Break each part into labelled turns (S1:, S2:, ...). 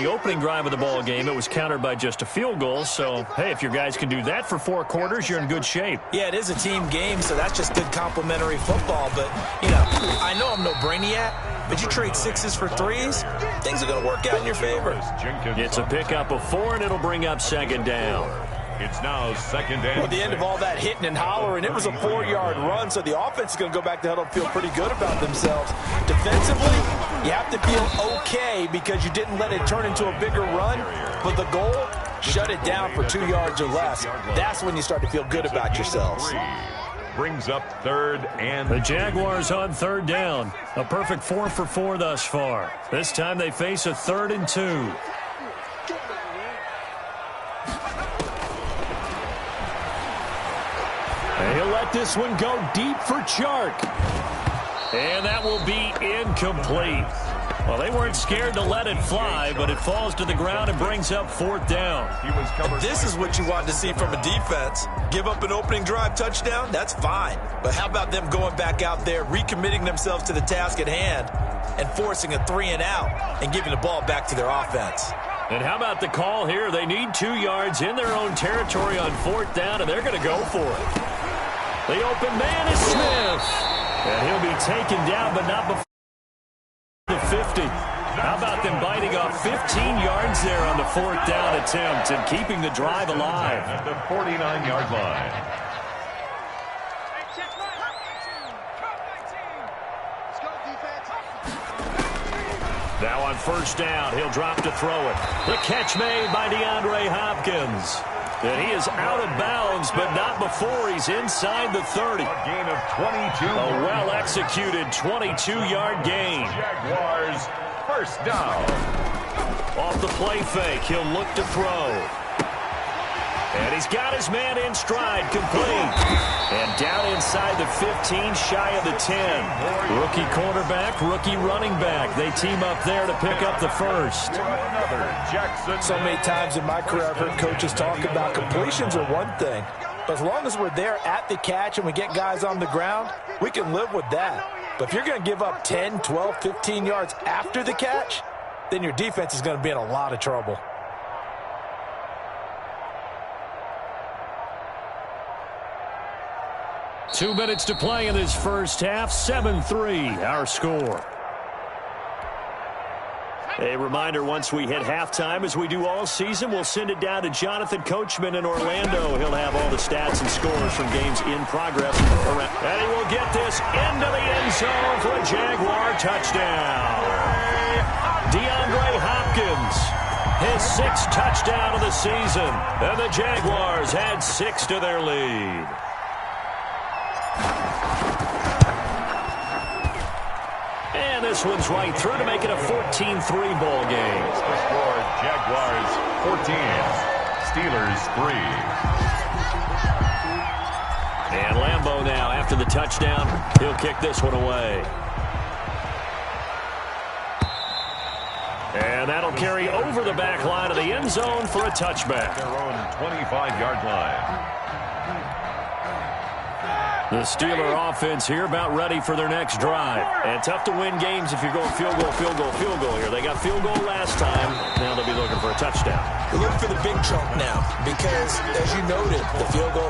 S1: the opening drive of the ball game, it was countered by just a field goal. So, hey, if your guys can do that for 4 quarters, you're in good shape.
S2: Yeah, it is a team game, so that's just good complementary football. But, you know, I know I'm no brainiac, but you trade 6s for 3s, things are going to work out in your favor.
S1: It's a pickup of 4, and it'll bring up 2nd down.
S3: It's now 2nd and 6.
S2: Well, at the end of all that hitting and hollering, it was a 4-yard run, so the offense is going to go back to huddle and feel pretty good about themselves. Defensively, you have to feel okay because you didn't let it turn into a bigger run, but the goal, shut it down for 2 yards or less. That's when you start to feel good about yourselves.
S3: Brings up 3rd and
S1: the Jaguars on 3rd down. A perfect 4 for 4 thus far. This time they face a 3rd and 2. And he'll let this one go deep for Chark. And that will be incomplete. Well, they weren't scared to let it fly, but it falls to the ground and brings up 4th down.
S2: This is what you want to see from a defense. Give up an opening drive touchdown, that's fine. But how about them going back out there, recommitting themselves to the task at hand, and forcing a 3-and-out and giving the ball back to their offense?
S1: And how about the call here? They need 2 yards in their own territory on 4th down, and they're going to go for it. The open man is Smith. And he'll be taken down, but not before the 50. How about them biting off 15 yards there on the 4th down attempt and keeping the drive alive?
S3: At the 49-yard line.
S1: Now on 1st down, he'll drop to throw it. The catch made by DeAndre Hopkins. And he is out of bounds, but not before he's inside the 30.
S3: A gain of 22.
S1: A well-executed 22-yard gain.
S3: Jaguars, 1st down.
S1: Off the play fake, he'll look to throw. And he's got his man in stride, complete. And down inside the 15, shy of the 10. Rookie quarterback, rookie running back. They team up there to pick up the 1st.
S2: So many times in my career I've heard coaches talk about completions are one thing. But as long as we're there at the catch and we get guys on the ground, we can live with that. But if you're going to give up 10, 12, 15 yards after the catch, then your defense is going to be in a lot of trouble.
S1: Two minutes to play in this first half. 7-3, our score. A reminder, once we hit halftime, as we do all season, we'll send it down to Jonathan Coachman in Orlando. He'll have all the stats and scores from games in progress. And he will get this into the end zone for a Jaguar touchdown. DeAndre Hopkins, his 6th touchdown of the season. And the Jaguars add 6 to their lead. And this one's right through to make it a 14-3 ball game.
S3: The score, Jaguars 14, Steelers 3.
S1: And Lambeau now, after the touchdown, he'll kick this one away. And that'll carry over the back line of the end zone for a touchback.
S3: Their own 25-yard line.
S1: The Steeler offense here about ready for their next drive. And tough to win games if you're going field goal, field goal, field goal here. They got field goal last time. Now they'll be looking for a touchdown.
S2: We're looking for the big chunk now because, as you noted, the field goal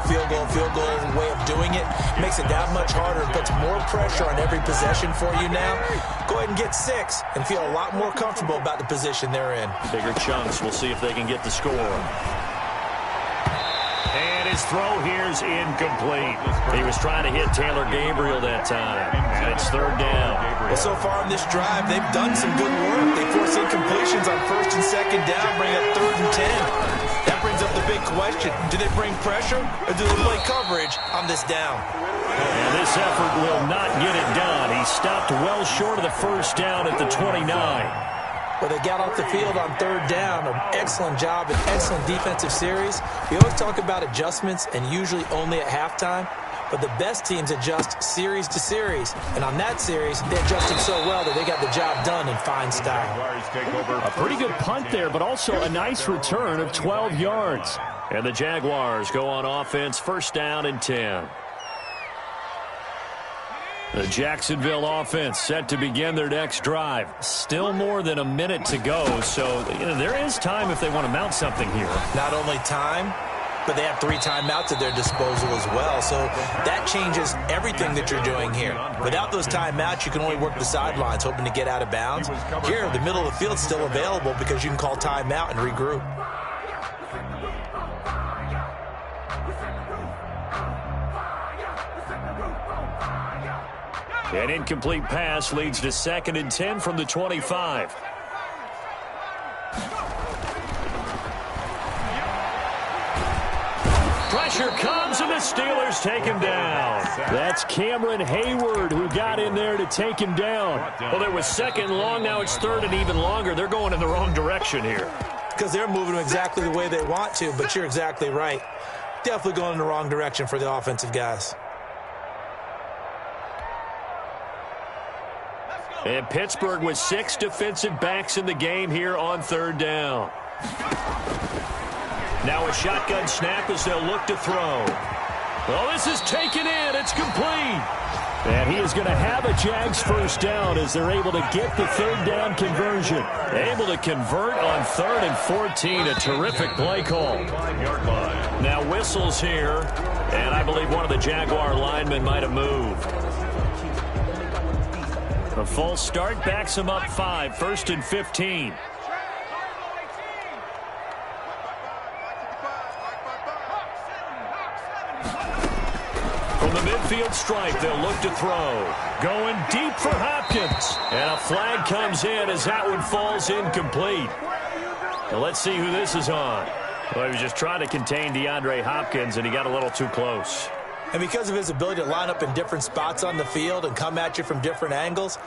S2: way of doing it makes it that much harder and puts more pressure on every possession for you now. Go ahead and get 6 and feel a lot more comfortable about the position they're in.
S1: Bigger chunks. We'll see if they can get the score. And his throw here's incomplete. He was trying to hit Taylor Gabriel that time. And it's 3rd down.
S2: Well, so far in this drive, they've done some good work. They force incompletions on 1st and 2nd down, bring up 3rd and 10. That brings up the big question. Do they bring pressure or do they play coverage on this down?
S1: And this effort will not get it done. He stopped well short of the 1st down at the 29.
S2: Well, they got off the field on 3rd down. An excellent job, an excellent defensive series. We always talk about adjustments and usually only at halftime. But the best teams adjust series to series. And on that series, they adjusted so well that they got the job done in fine style.
S1: A pretty good punt there, but also a nice return of 12 yards. And the Jaguars go on offense, 1st down and 10. The Jacksonville offense set to begin their next drive. Still more than a minute to go, so there is time if they want to mount something here.
S2: Not only time, but they have 3 timeouts at their disposal as well, so that changes everything that you're doing here. Without those timeouts, you can only work the sidelines, hoping to get out of bounds. Here, the middle of the field's still available because you can call timeout and regroup.
S1: An incomplete pass leads to 2nd and 10 from the 25. Pressure comes, and the Steelers take him down. That's Cameron Hayward who got in there to take him down. Well, there was 2nd and long. Now it's 3rd and even longer. They're going in the wrong direction here.
S2: Because they're moving exactly the way they want to, but you're exactly right. Definitely going in the wrong direction for the offensive guys.
S1: And Pittsburgh with 6 defensive backs in the game here on 3rd down. Now a shotgun snap as they'll look to throw. Well, this is taken in. It's complete. And he is going to have a Jags first down as they're able to get the 3rd down conversion. Able to convert on 3rd and 14. A terrific play call. Now whistles here, and I believe one of the Jaguar linemen might have moved. A false start backs him up 5, 1st and 15. From the midfield stripe, they'll look to throw. Going deep for Hopkins. And a flag comes in as that one falls incomplete. Now let's see who this is on. Well, he was just trying to contain DeAndre Hopkins, and he got a little too close.
S2: And because of his ability to line up in different spots on the field and come at you from different angles,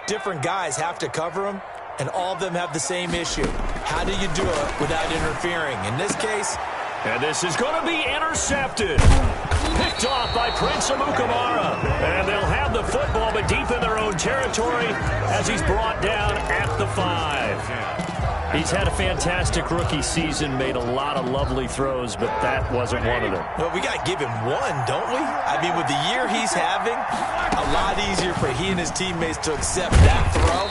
S2: different guys have to cover him, and all of them have the same issue. How do you do it without interfering? In this case...
S1: And this is going to be intercepted. Picked off by Prince Amukamara. And they'll have the football, but deep in their own territory as he's brought down at the 5. He's had a fantastic rookie season, made a lot of lovely throws, but that wasn't one of them.
S2: Well, we got to give him one, don't we? I mean, with the year he's having, a lot easier for he and his teammates to accept that throw.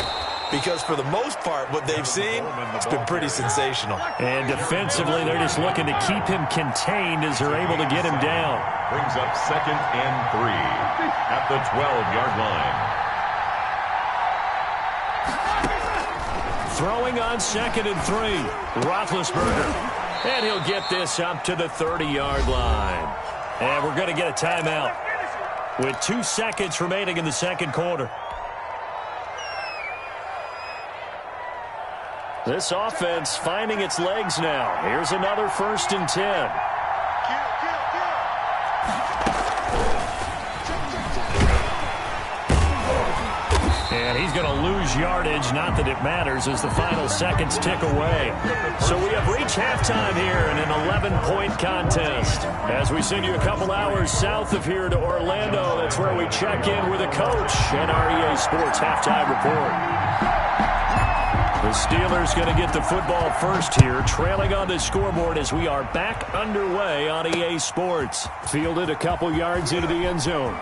S2: Because for the most part, what they've seen, it's been pretty sensational.
S1: And defensively, they're just looking to keep him contained as they're able to get him down.
S3: Brings up 2nd and 3 at the 12-yard line.
S1: Throwing on 2nd and 3. Roethlisberger. And he'll get this up to the 30-yard line. And we're going to get a timeout with 2 seconds remaining in the 2nd quarter. This offense finding its legs now. Here's another 1st and 10. And he's going to lose yardage. Not that it matters as the final seconds tick away. So we have reached halftime here in an 11-point contest. As we send you a couple hours south of here to Orlando, that's where we check in with a coach and our EA Sports halftime report. The Steelers going to get the football first here, trailing on the scoreboard as we are back underway on EA Sports. Fielded a couple yards into the end zone.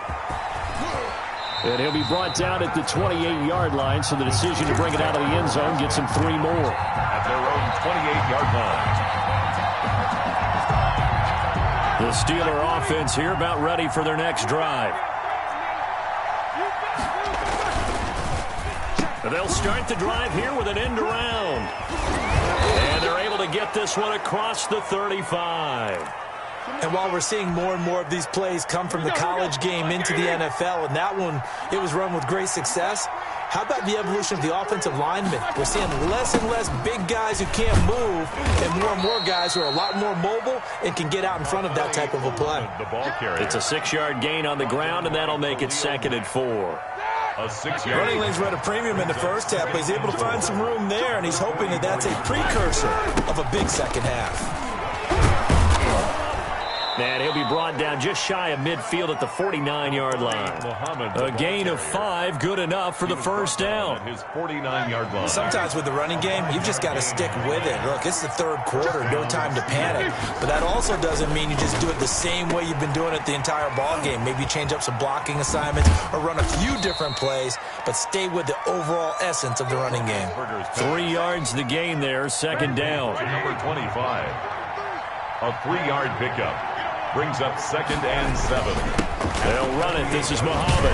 S1: And he'll be brought down at the 28-yard line, so the decision to bring it out of the end zone gets him 3 more.
S3: At their own 28-yard line.
S1: The Steeler offense here about ready for their next drive. They'll start the drive here with an end around. And they're able to get this one across the 35.
S2: And while we're seeing more and more of these plays come from the college game into the NFL, and that one, it was run with great success, how about the evolution of the offensive linemen? We're seeing less and less big guys who can't move and more guys who are a lot more mobile and can get out in front of that type of a play.
S1: It's a 6-yard gain on the ground, and that'll make it 2nd and 4.
S3: A 6-yard.
S2: Running lanes were at a premium in the first half, but he's able to find some room there, and he's hoping that that's a precursor of a big second half.
S1: And he'll be brought down just shy of midfield at the 49-yard line. A gain of 5, good enough for the first down.
S3: His 49-yard line.
S2: Sometimes with the running game, you've just got to stick with it. Look, it's the third quarter, no time to panic. But that also doesn't mean you just do it the same way you've been doing it the entire ball game. Maybe change up some blocking assignments or run a few different plays, but stay with the overall essence of the running game.
S1: 3 yards the gain there, second down.
S3: Number 25. A 3-yard pickup. Brings up 2nd and 7.
S1: They'll run it. This is Muhammad.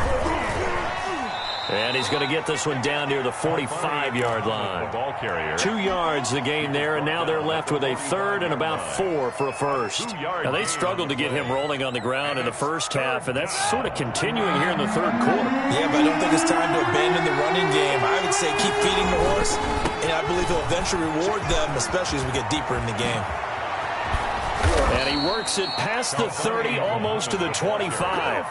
S1: And he's going to get this one down near the 45-yard line.
S3: Ball carrier.
S1: 2 yards the gain there, and now they're left with a third and about 4 for a first. Now, they struggled to get him rolling on the ground in the first half, and that's sort of continuing here in the third quarter.
S2: Yeah, but I don't think it's time to abandon the running game. I would say keep feeding the horse, and I believe he'll eventually reward them, especially as we get deeper in the game.
S1: And he works it past the 30, almost to the 25.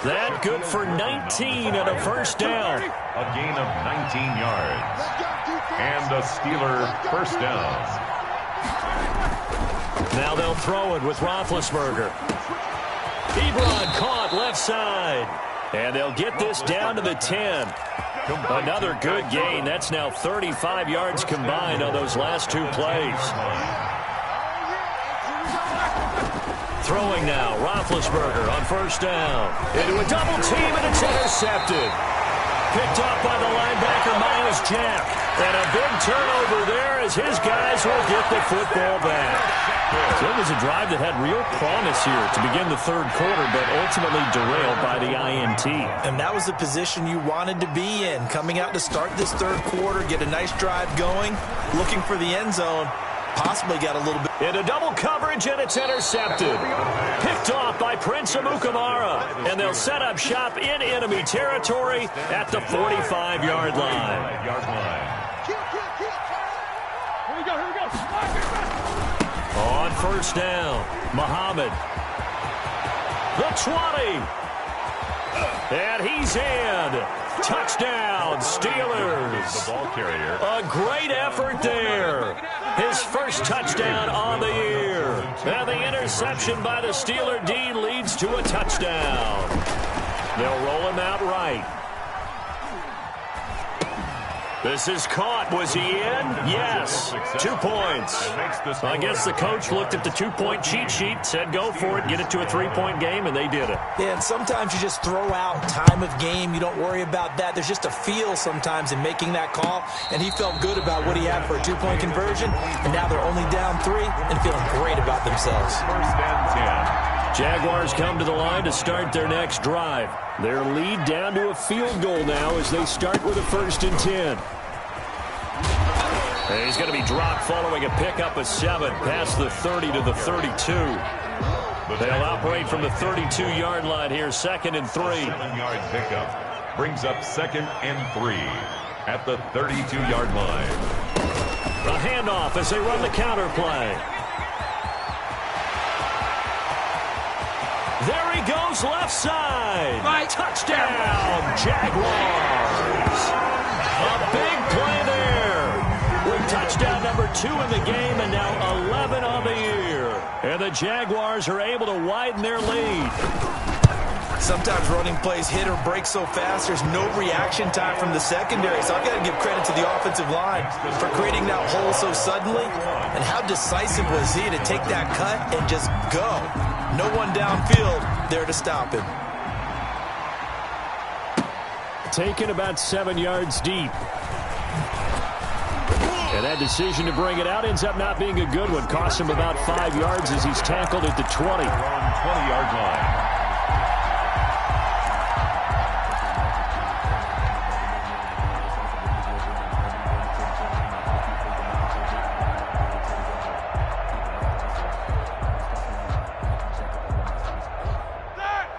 S1: That good for 19 and a first down.
S3: A gain of 19 yards. And a Steeler first down.
S1: Now they'll throw it with Roethlisberger. Ebron caught left side. And they'll get this down to the 10. Another good gain. That's now 35 yards combined on those last 2 plays. Throwing now, Roethlisberger on first down. Into a double team, and it's intercepted. Picked off by the linebacker, Myles Jack. And a big turnover there as his guys will get the football back. So it was a drive that had real promise here to begin the third quarter, but ultimately derailed by the INT.
S2: And that was the position you wanted to be in. Coming out to start this third quarter, get a nice drive going, looking for the end zone. Possibly got a little bit.
S1: Into double coverage, and it's intercepted. Picked off by Prince Amukamara. And they'll set up shop in enemy territory at the 45-yard line.
S4: Here we go.
S1: On first down, Muhammad. The 20. And he's in. Touchdown, Steelers.
S3: The ball carrier.
S1: A great effort there. His first touchdown on the year. And the interception by the Steeler D leads to a touchdown. They'll roll him out right. This is caught. Was he in? Yes. 2 points. I guess the coach looked at the 2-point cheat sheet, said go for it, get it to a 3-point game, and they did it.
S2: Yeah, and sometimes you just throw out time of game. You don't worry about that. There's just a feel sometimes in making that call, and he felt good about what he had for a 2-point conversion, and now they're only down 3 and feeling great about themselves.
S3: First and 10.
S1: Jaguars come to the line to start their next drive. Their lead down to a field goal now as they start with a 1st and 10. And he's going to be dropped following a pickup of 7 past the 30 to the 32. They'll operate from the 32-yard line here, 2nd and 3.
S3: 7-yard pickup brings up 2nd and 3 at the 32-yard line.
S1: A handoff as they run the counter play. There he goes, left side. Touchdown, Jaguars. A big play there. With touchdown number 2 in the game and now 11 on the year. And the Jaguars are able to widen their lead.
S2: Sometimes running plays hit or break so fast, there's no reaction time from the secondary. So I've got to give credit to the offensive line for creating that hole so suddenly. And how decisive was he to take that cut and just go? No one downfield there to stop him.
S1: Taken about 7 yards deep. And that decision to bring it out ends up not being a good one. Costs him about 5 yards as he's tackled at the 20.
S3: 20-yard line.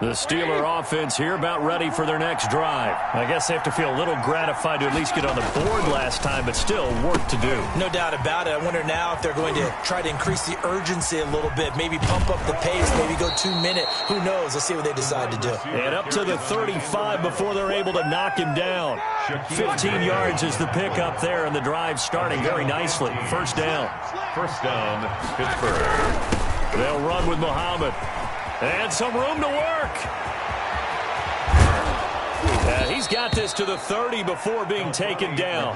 S1: The Steeler offense here about ready for their next drive. I guess they have to feel a little gratified to at least get on the board last time, but still work to do.
S2: No doubt about it. I wonder now if they're going to try to increase the urgency a little bit, maybe pump up the pace, maybe go 2 minute. Who knows? Let's see what they decide to do.
S1: And up to the 35 before they're able to knock him down. 15 yards is the pickup there, and the drive starting very nicely. First down.
S3: First down, Pittsburgh.
S1: They'll run with Muhammad. And some room to work. He's got this to the 30 before being taken down.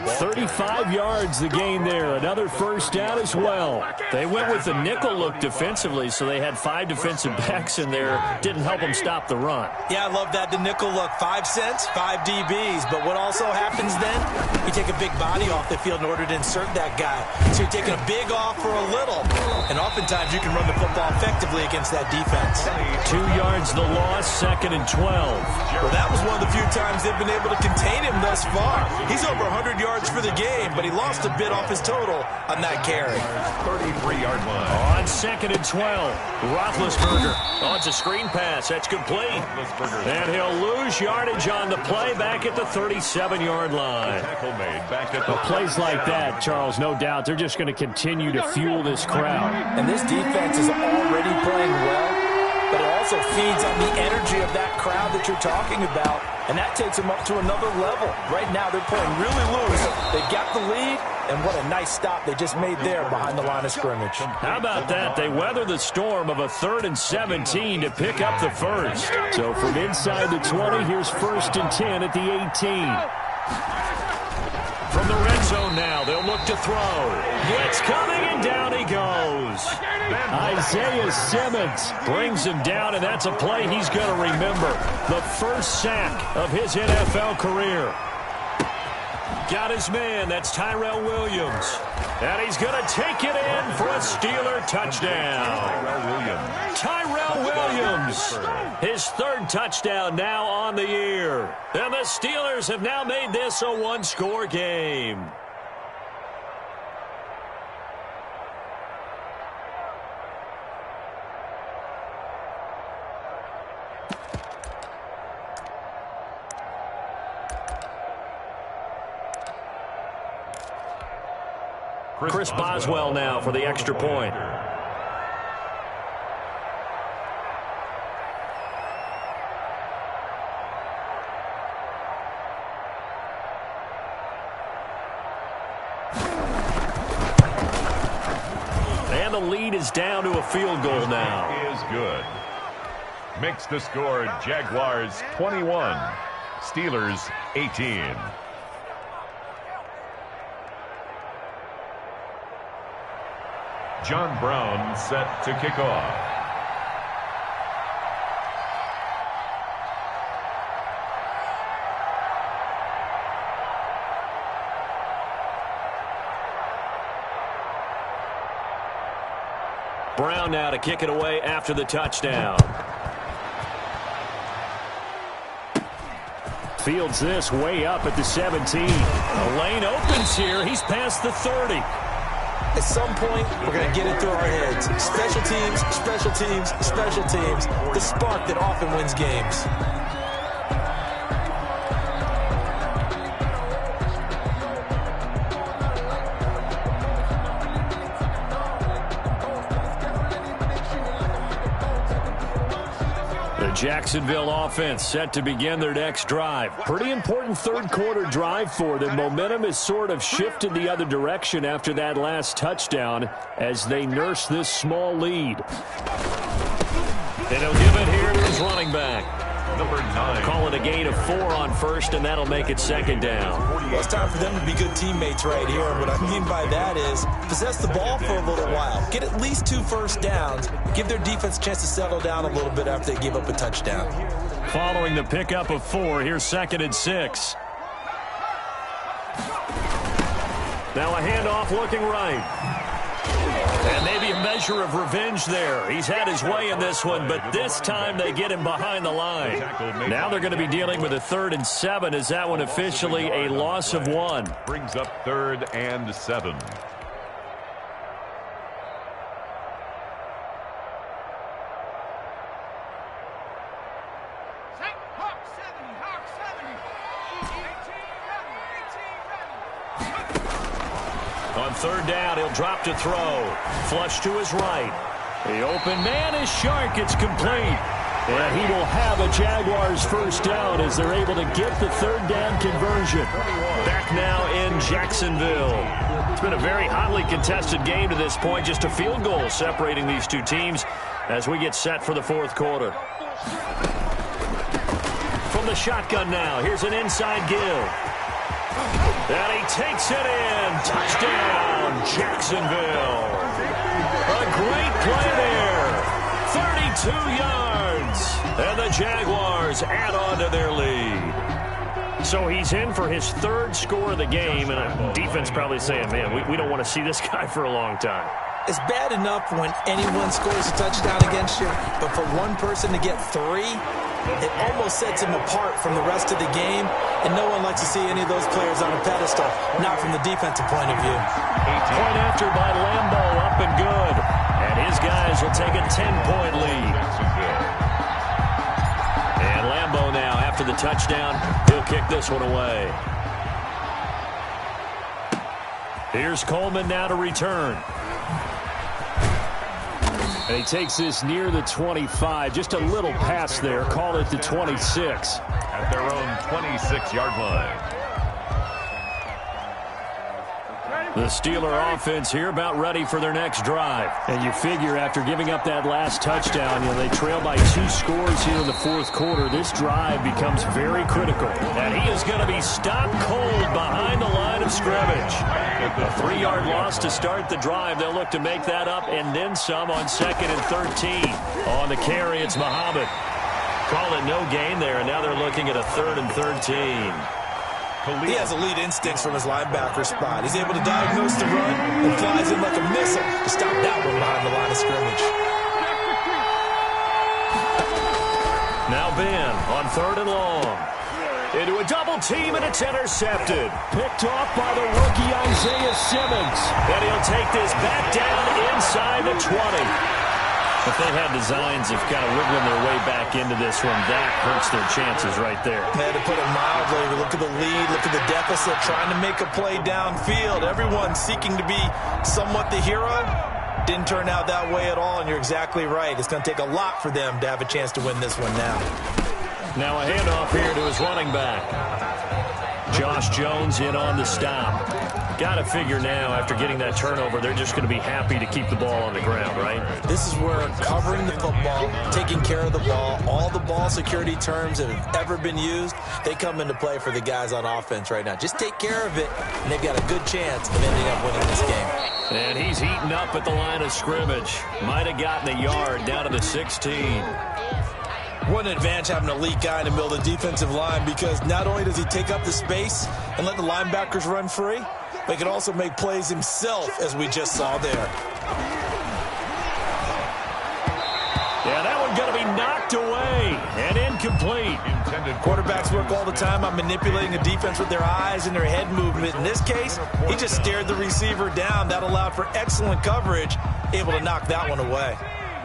S1: 35 yards the gain there. Another first down as well. They went with the nickel look defensively, so they had 5 defensive backs in there. Didn't help them stop the run.
S2: Yeah, I love that, the nickel look. 5 cents, 5 DBs. But what also happens then, you take a big body off the field in order to insert that guy. So you're taking a big off for a little. And oftentimes you can run the football effectively against that defense.
S1: 2 yards the loss, 2nd and 12.
S2: Well, that was one of the few times they've been able to contain him thus far. He's over 100 yards for the game, but he lost a bit off his total on that carry.
S3: 33-yard line.
S1: On 2nd and 12, Roethlisberger. Oh, it's a screen pass. That's complete. And he'll lose yardage on the play back at the 37-yard line.
S3: Tackle made back at the
S1: plays like that, Charles, no doubt, they're just going to continue to fuel this crowd.
S2: And this defense is already playing well, but it also feeds on the energy of that crowd that you're talking about, and that takes them up to another level. Right now, they're playing really loose. They've got the lead, and what a nice stop they just made there behind the line of scrimmage.
S1: How about that? They weather the storm of a 3rd and 17 to pick up the first. So from inside the 20, here's 1st and 10 at the 18. From the red zone now, they'll look to throw. Blitz coming, and down he goes. Isaiah Simmons brings him down, and that's a play he's going to remember. The first sack of his NFL career. Got his man. That's Tyrell Williams. And he's going to take it in for a Steeler touchdown. Tyrell Williams. His 3rd touchdown now on the year. And the Steelers have now made this a 1-score game. Chris Boswell now for the extra point. And the lead is down to a field goal now.
S3: Is good. Makes the score Jaguars 21, Steelers 18. John Brown set to kick off.
S1: Brown now to kick it away after the touchdown. Fields this way up at the 17. The lane opens here. He's past the 30.
S2: At some point, we're going to get it through our heads. Special teams, special teams, special teams. The spark that often wins games.
S1: The Jacksonville offense set to begin their next drive. Pretty important 3rd quarter drive for them. Momentum has sort of shifted the other direction after that last touchdown as they nurse this small lead. And he'll give it here to his running back.
S3: Number 9.
S1: Call it a gain of 4 on 1st, and that'll make it 2nd down.
S2: Well, it's time for them to be good teammates right here. What I mean by that is possess the ball for a little while. Get at least 2 first downs. Give their defense a chance to settle down a little bit after they give up a touchdown.
S1: Following the pickup of 4, here's 2nd and 6. Now a handoff looking right. And maybe a measure of revenge there. He's had his way in this one, but this time they get him behind the line. Now they're going to be dealing with a 3rd and 7. Is that one officially a loss of 1?
S3: Brings up 3rd and 7.
S1: On 3rd down, he'll drop to throw. Flush to his right. The open man is Shark. It's complete. And he will have a Jaguars first down as they're able to get the third down conversion. Back now in Jacksonville. It's been a very hotly contested game to this point. Just a field goal separating these two teams as we get set for the fourth quarter. From the shotgun now, here's an inside give. And he takes it in. Touchdown, Jacksonville. A great play there. 32 yards. And the Jaguars add on to their lead. So he's in for his third score of the game, and defense probably saying, man, we don't want to see this guy for a long time.
S2: It's bad enough when anyone scores a touchdown against you, but for one person to get three, it almost sets him apart from the rest of the game, and no one likes to see any of those players on a pedestal, not from the defensive point of view.
S1: Point after by Lambo, up and good. And his guys will take a 10-point lead. And Lambo now, after the touchdown, he'll kick this one away. Here's Coleman now to return. And he takes this near the 25. Just a little pass there. Call it the 26.
S3: At their own 26-yard line.
S1: The Steeler offense here about ready for their next drive. And you figure after giving up that last touchdown, they trail by 2 scores here in the fourth quarter. This drive becomes very critical. And he is going to be stopped cold behind the line of scrimmage. A 3-yard loss to start the drive. They'll look to make that up and then some on 2nd and 13. On the carry, it's Muhammad. Call it no gain there, and now they're looking at a 3rd and 13.
S2: He has elite instincts from his linebacker spot. He's able to diagnose the run and flies in like a missile to stop that one behind the line of scrimmage.
S1: Now Ben on 3rd and long. Into a double team, and it's intercepted. Picked off by the rookie Isaiah Simmons. And he'll take this back down inside the 20. If they had designs of kind of wiggling their way back into this one, that hurts their chances right there.
S2: They had to put it mildly. Look at the lead, look at the deficit, trying to make a play downfield. Everyone seeking to be somewhat the hero. Didn't turn out that way at all, and you're exactly right. It's going to take a lot for them to have a chance to win this one now.
S1: Now a handoff here to his running back. Josh Jones in on the stop. Got to figure now, after getting that turnover, they're just going to be happy to keep the ball on the ground, right?
S2: This is where covering the football, taking care of the ball, all the ball security terms that have ever been used, they come into play for the guys on offense right now. Just take care of it, and they've got a good chance of ending up winning this game.
S1: And he's heating up at the line of scrimmage. Might have gotten a yard down to the 16.
S2: What an advantage having an elite guy in the middle of the defensive line, because not only does he take up the space and let the linebackers run free, but he can also make plays himself, as we just saw there.
S1: Yeah, that one's going to be knocked away and incomplete.
S2: Quarterbacks work all the time on manipulating a defense with their eyes and their head movement. In this case, he just stared the receiver down. That allowed for excellent coverage, able to knock that one away.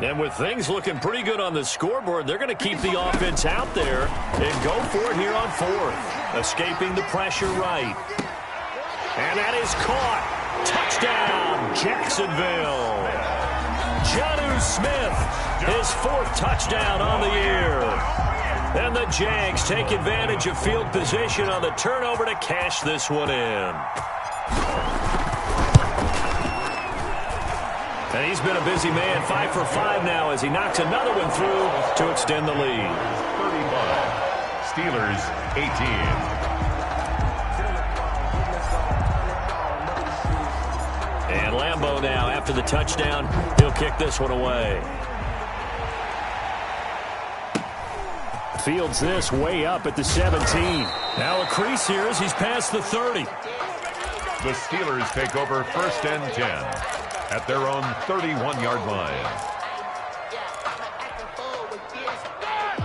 S1: And with things looking pretty good on the scoreboard, they're going to keep the offense out there and go for it here on 4th. Escaping the pressure right. And that is caught. Touchdown, Jacksonville. Jonnu Smith, his 4th touchdown on the year. And the Jags take advantage of field position on the turnover to cash this one in. And he's been a busy man, 5 for 5 now as he knocks another one through to extend the lead.
S3: 35, Steelers 18.
S1: And Lambo now, after the touchdown, he'll kick this one away. Fields this way up at the 17. Now a crease here as he's past the 30.
S3: The Steelers take over 1st and 10 at their own 31-yard line.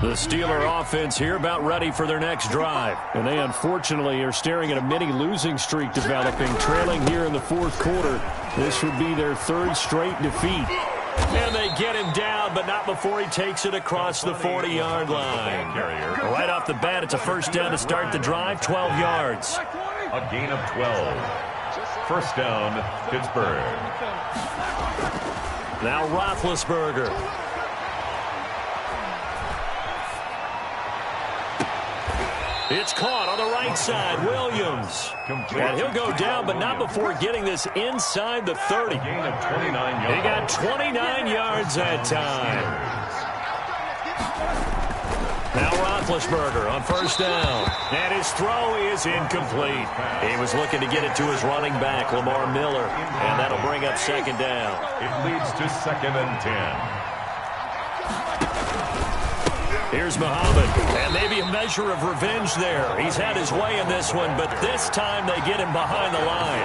S1: The Steeler offense here about ready for their next drive. And they unfortunately are staring at a mini losing streak developing, trailing here in the fourth quarter. This would be their 3rd straight defeat. And they get him down, but not before he takes it across the 40-yard line. Right off the bat, it's a first down to start the drive, 12 yards.
S3: A gain of 12. First down, Pittsburgh.
S1: Now Roethlisberger. It's caught on the right side. Williams. And he'll go down, but not before getting this inside the 30. He got 29 yards that time. Now Roethlisberger on first down. And his throw is incomplete. He was looking to get it to his running back, Lamar Miller. And that'll bring up second down.
S3: It leads to 2nd and 10.
S1: Here's Muhammad, and maybe a measure of revenge there. He's had his way in this one, but this time they get him behind the line.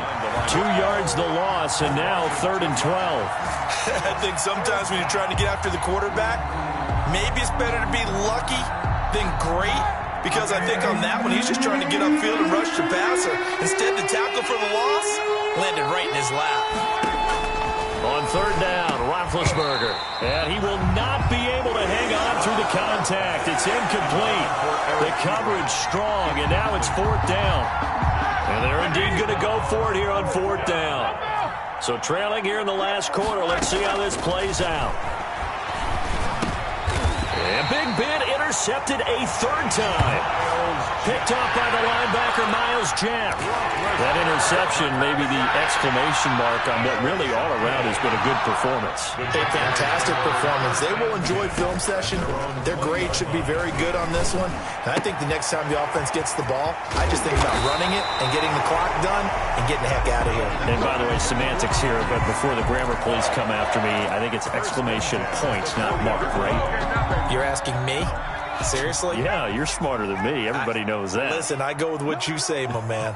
S1: 2 yards the loss, and now 3rd and 12.
S2: I think sometimes when you're trying to get after the quarterback, maybe it's better to be lucky than great, because I think on that one, he's just trying to get upfield and rush the passer. Instead, the tackle for the loss landed right in his lap.
S1: On 3rd down, Roethlisberger. And he will not be able to hang on through the contact. It's incomplete. The coverage strong, and now it's 4th down. And they're indeed going to go for it here on 4th down. So trailing here in the last quarter. Let's see how this plays out. And Big Ben intercepted a 3rd time. Picked off by the linebacker, Myles Jack. That interception may be the exclamation mark on what really all around has been a good performance.
S2: A fantastic performance. They will enjoy film session. Their grade should be very good on this one. And I think the next time the offense gets the ball, I just think about running it and getting the clock done and getting the heck out of here.
S1: And by the way, semantics here, but before the grammar police come after me, I think it's exclamation points, not mark, right?
S2: You're asking me? Seriously?
S1: Yeah, you're smarter than me. Everybody knows that.
S2: Listen, I go with what you say, my man.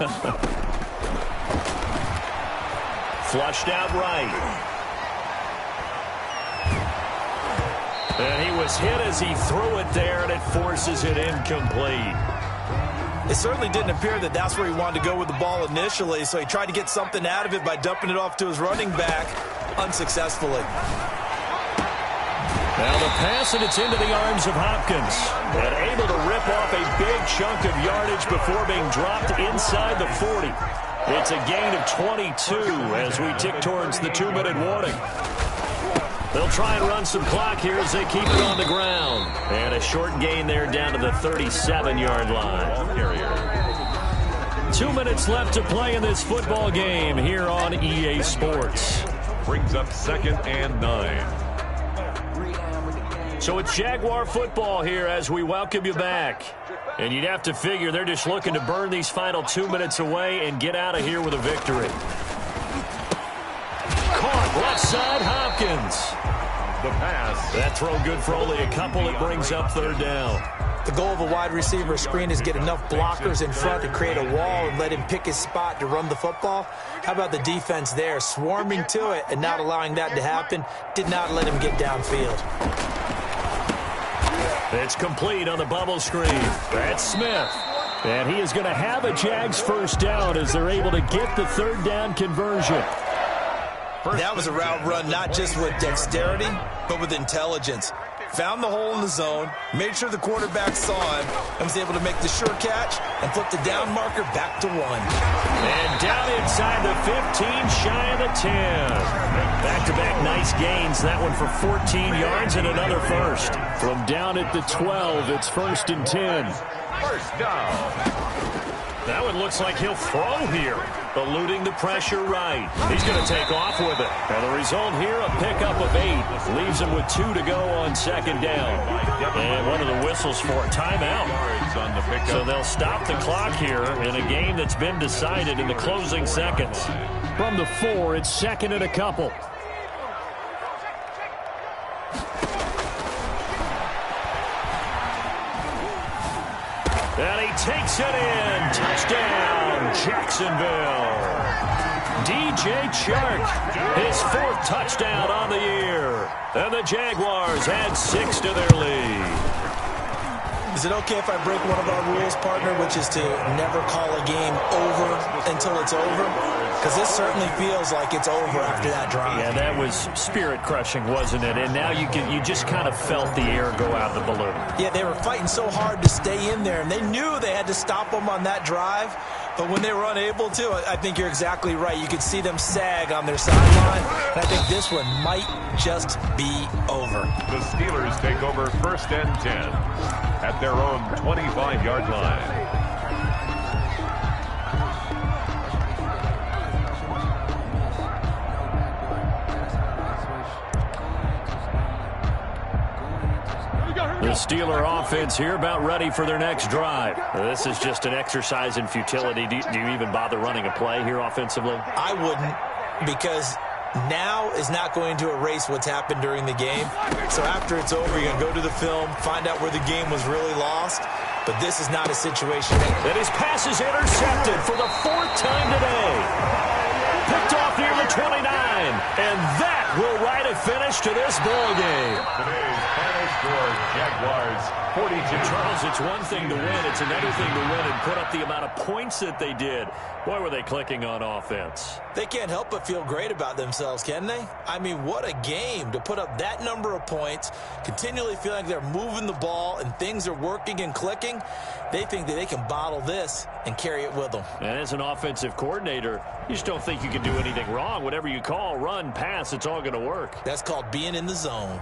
S1: Flushed out right. And he was hit as he threw it there, and it forces it incomplete.
S2: It certainly didn't appear that that's where he wanted to go with the ball initially, so he tried to get something out of it by dumping it off to his running back unsuccessfully.
S1: Now the pass, and it's into the arms of Hopkins. And able to rip off a big chunk of yardage before being dropped inside the 40. It's a gain of 22 as we tick towards the 2-minute warning. They'll try and run some clock here as they keep it on the ground. And a short gain there down to the 37-yard line. 2 minutes left to play in this football game here on EA Sports.
S3: Brings up 2nd and 9.
S1: So it's Jaguar football here as we welcome you back. And you'd have to figure they're just looking to burn these final 2 minutes away and get out of here with a victory. Caught left side, Hopkins.
S3: The pass.
S1: That throw good for only a couple. It brings up 3rd down.
S2: The goal of a wide receiver screen is get enough blockers in front to create a wall and let him pick his spot to run the football. How about the defense there, swarming to it and not allowing that to happen? Did not let him get downfield.
S1: It's complete on the bubble screen. That's Smith. And he is going to have a Jags 1st down as they're able to get the 3rd down conversion.
S2: That was a route run not just with dexterity, but with intelligence. Found the hole in the zone, made sure the quarterback saw him, and was able to make the sure catch and flip the down marker back to 1.
S1: And down inside the 15, shy of the 10. Back-to-back nice gains. That one for 14 yards and another first. From down at the 12, it's 1st and 10.
S3: 1st down.
S1: That one looks like he'll throw here, eluding the pressure right. He's going to take off with it. And the result here, a pickup of 8. Leaves him with 2 to go on 2nd down. And one of the whistles for a timeout. So they'll stop the clock here in a game that's been decided in the closing seconds. From the 4, it's 2nd and a couple. And he takes it in. Touchdown, Jacksonville. DJ Chark, his 4th touchdown on the year. And the Jaguars add 6 to their lead.
S2: Is it okay if I break one of our rules, partner, which is to never call a game over until it's over? Because this certainly feels like it's over after that drive.
S1: Yeah, that was spirit-crushing, wasn't it? And now you just kind of felt the air go out of the balloon.
S2: Yeah, they were fighting so hard to stay in there, and they knew they had to stop them on that drive. But when they were unable to, I think you're exactly right. You could see them sag on their sideline, and I think this one might just be over.
S3: The Steelers take over 1st and 10 at their own 25-yard line.
S1: The Steeler offense here about ready for their next drive. This is just an exercise in futility. Do you even bother running a play here offensively?
S2: I wouldn't, because now is not going to erase what's happened during the game. So after it's over, you're going to go to the film, find out where the game was really lost. But this is not a situation.
S1: And his pass is intercepted for the 4th time today. Picked off near the 29. And that will write a finish to this ball game.
S3: Today's final score, Jaguars 42.
S1: Charles, it's one thing to win. It's another thing to win and put up the amount of points that they did. Boy, were they clicking on offense.
S2: They can't help but feel great about themselves, can they? I mean, what a game to put up that number of points, continually feel like they're moving the ball and things are working and clicking. They think that they can bottle this and carry it with them.
S1: And as an offensive coordinator, you just don't think you can do anything wrong. Whatever you call, run, pass, it's all going to work.
S2: That's called being in the zone.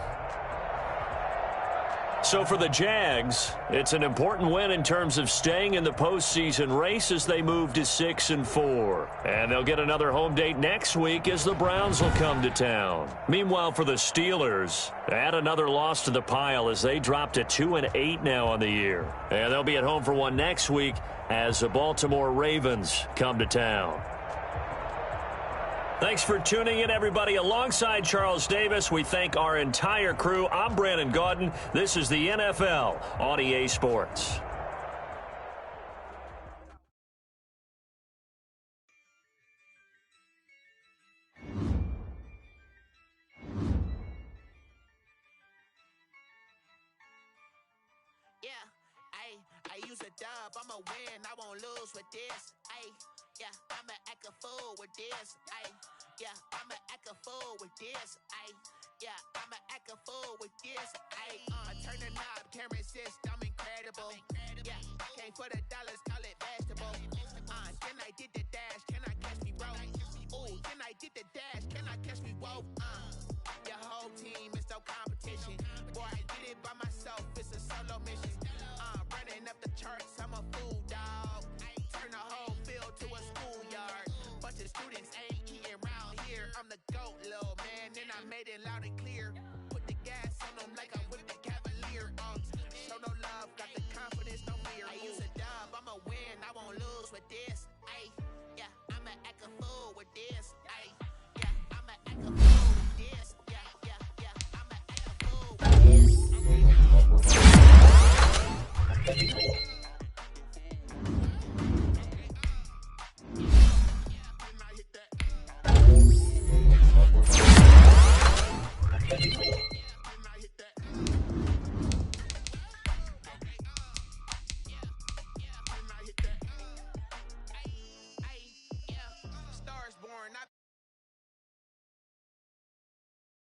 S1: So for the Jags, it's an important win in terms of staying in the postseason race as they move to 6-4. And they'll get another home date next week as the Browns will come to town. Meanwhile, for the Steelers, add another loss to the pile as they drop to 2-8 now on the year. And they'll be at home for one next week as the Baltimore Ravens come to town. Thanks for tuning in, everybody. Alongside Charles Davis, we thank our entire crew. I'm Brandon Gaudin. This is the NFL on EA Sports.
S5: I use a dub, I'ma win, I won't lose with this. Yeah, I'ma act a fool with this. Yeah, I'ma act a fool with this. Yeah, I'ma act a fool with this. I turn the knob, camera assist, I'm incredible. Yeah, came for the dollars, call it vegetable. Then I did the dash, can I catch me, bro? Ooh, then I did the dash, can I catch me, whoa? Your whole team is no competition. Boy, I did it by myself, it's a solo mission. Running up the charts, I'm a fool, dog. Turn the whole field to a schoolyard. Bunch of students ain't eating round here. I'm the GOAT, little man, and I made it loud and clear. Put the gas on them like I'm